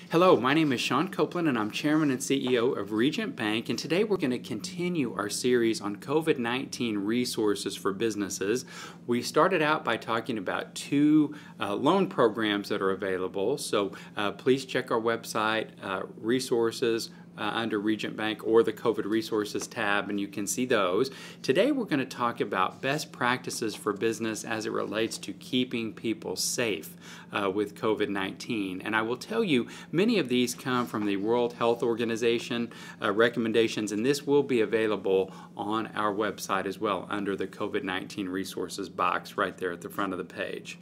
Hello, my name is Sean Copeland and I'm Chairman and CEO of Regent Bank, and today we're going to continue our series on COVID-19 resources for businesses. We started out by talking about two loan programs that are available, so please check our website, resources, under Regent Bank or the COVID Resources tab, and you can see those. Today we're going to talk about best practices for business as it relates to keeping people safe with COVID-19. And I will tell you, many of these come from the World Health Organization recommendations, and this will be available on our website as well under the COVID-19 resources box right there at the front of the page.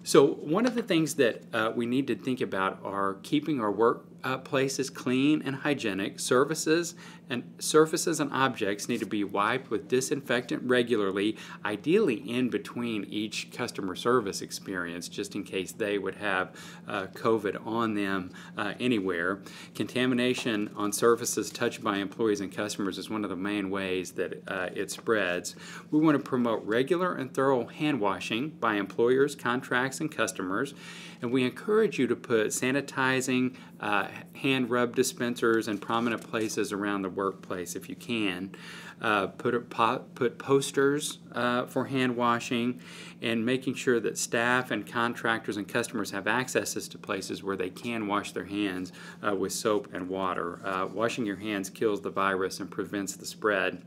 So one of the things that we need to think about are keeping our workplaces clean and hygienic. Surfaces and objects need to be wiped with disinfectant regularly, ideally in between each customer service experience, just in case they would have COVID on them anywhere. Contamination on surfaces touched by employees and customers is one of the main ways that it spreads. We want to promote regular and thorough hand washing by employers, contracts, and customers, and we encourage you to put sanitizing hand rub dispensers in prominent places around the workplace if you can. Put posters for hand washing, and making sure that staff and contractors and customers have access to places where they can wash their hands with soap and water. Washing your hands kills the virus and prevents the spread.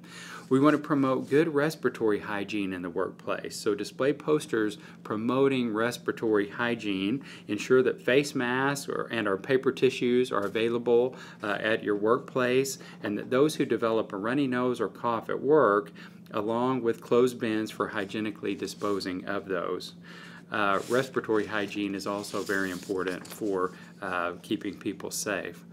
We want to promote good respiratory hygiene in the workplace. So display posters promoting respiratory hygiene. Ensure that face masks and our paper tissues are available at your workplace, and that those who develop a runny nose or cough at work, along with closed bins for hygienically disposing of those. Respiratory hygiene is also very important for keeping people safe.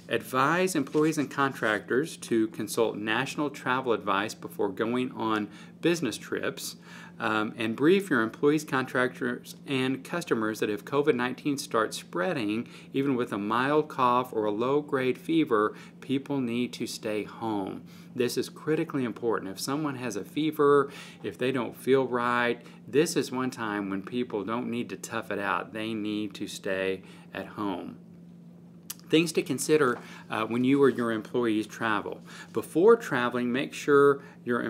Advise employees and contractors to consult national travel advice before going on business trips, and brief your employees, contractors, and customers that if COVID-19 starts spreading, even with a mild cough or a low-grade fever, people need to stay home. This is critically important. If someone has a fever, if they don't feel right, this is one time when people don't need to tough it out. They need to stay at home. Things to consider when you or your employees travel. Before traveling, make sure your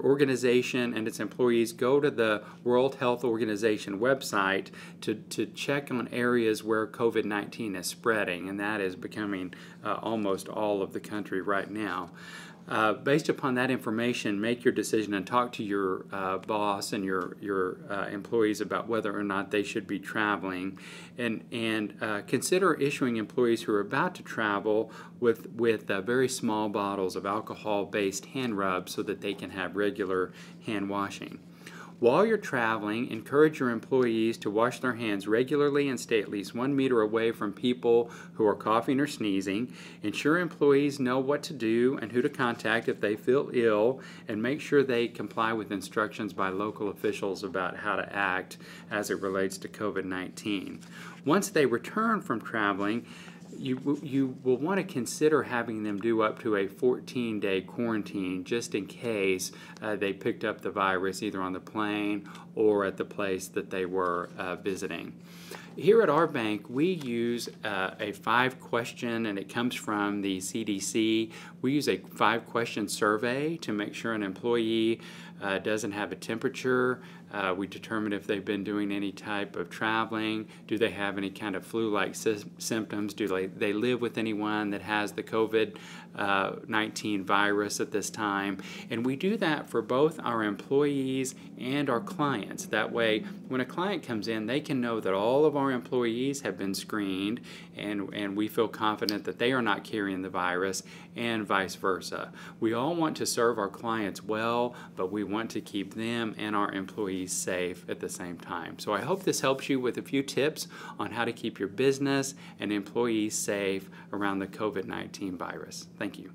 organization and its employees go to the World Health Organization website to check on areas where COVID-19 is spreading, and that is becoming almost all of the country right now. Based upon that information, make your decision and talk to your boss and your employees about whether or not they should be traveling, and consider issuing employees who are about to travel with very small bottles of alcohol-based hand rubs so that they can have regular hand washing. While you're traveling, encourage your employees to wash their hands regularly and stay at least 1 meter away from people who are coughing or sneezing. Ensure employees know what to do and who to contact if they feel ill, and make sure they comply with instructions by local officials about how to act as it relates to COVID-19. Once they return from traveling, you will want to consider having them do up to a 14-day quarantine just in case they picked up the virus either on the plane or at the place that they were visiting. Here at our bank, we use a 5-question, and it comes from the CDC. We use a 5-question survey to make sure an employee doesn't have a temperature. We determine if they've been doing any type of traveling. Do they have any kind of flu-like symptoms? Do they live with anyone that has the COVID-19 virus at this time? And we do that for both our employees and our clients. That way, when a client comes in, they can know that all of our employees have been screened, and we feel confident that they are not carrying the virus, and vice versa. We all want to serve our clients well, but we want to keep them and our employees safe at the same time. So I hope this helps you with a few tips on how to keep your business and employees safe around the COVID-19 virus. Thank you.